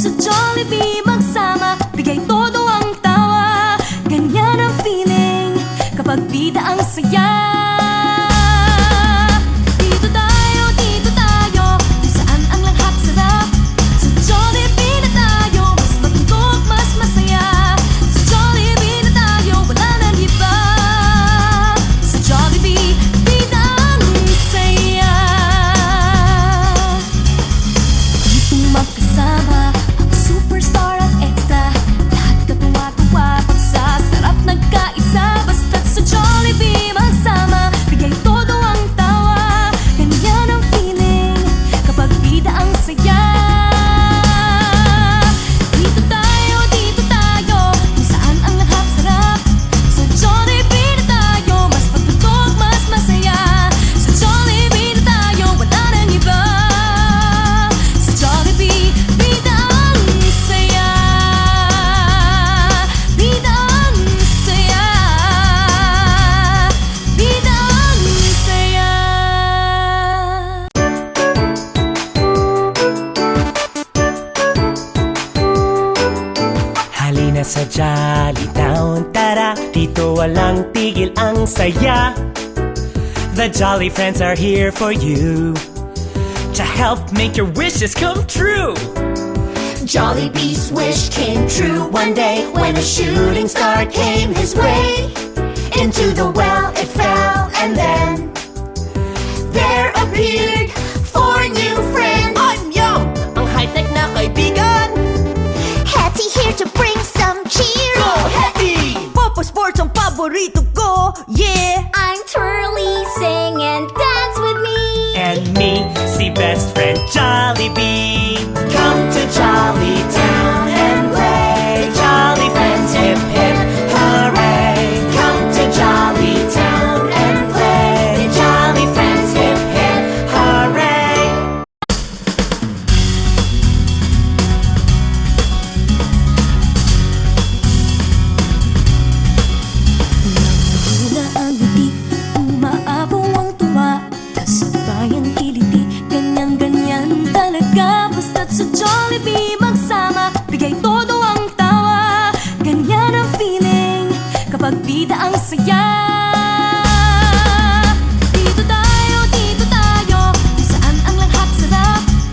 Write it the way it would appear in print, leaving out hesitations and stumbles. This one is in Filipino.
sa Jollibee magsama, bigay todo ang tawa. Ganyan ang feeling kapag bida ang saya. Dito tayo, kung saan ang lahat sarap. Sa Jollibee na tayo, mas matugtog, mas masaya. Sa Jollibee na tayo, wala nang iba. Sa Jollibee, bida ang saya. Dito magkasama ang superstar at extra, lahat katuwa-tuwa, pagsasarap nagkaisa. Basta't sa Jollibee magsama, bigay todo ang tawa. Ganyan ang feeling kapag bida ang saya. Dito tayo, kung saan ang lahat sarap. Sa Jollibee na tayo, mas patutog, mas masaya. Sa Jollibee na tayo, wala nang iba. Sa Jollibee, bida ang saya. Bida ang saya. Bida ang saya. Halina sa Jolly Town, tara, dito walang tigil ang saya. The Jolly Friends are here for you to help make your wishes come true. Jollibee's wish came true one day when a shooting star came his way. Into the well it fell, and then there appeared four new friends. I'm Young, ang high-tech na kaibigan. Hetty here to bring some cheer. Go Hetty! Papa Sports ang paborito ko, yeah! I'm Twirly, sing and dance with me. And me, si best friend Jollibee. Come to Jolly Town and play. Jolly Friends, hip hip hooray. Come to Jolly Town and play. Jolly Friends, hip hip hooray. Una ang ngiti, umaapaw ang tuwa. Kasabayan kiliti, ganyan-ganyan talaga. Basta't sa Jollibee magsama, bigay todo ang tawa. Ganyan ang feeling kapag bida ang saya.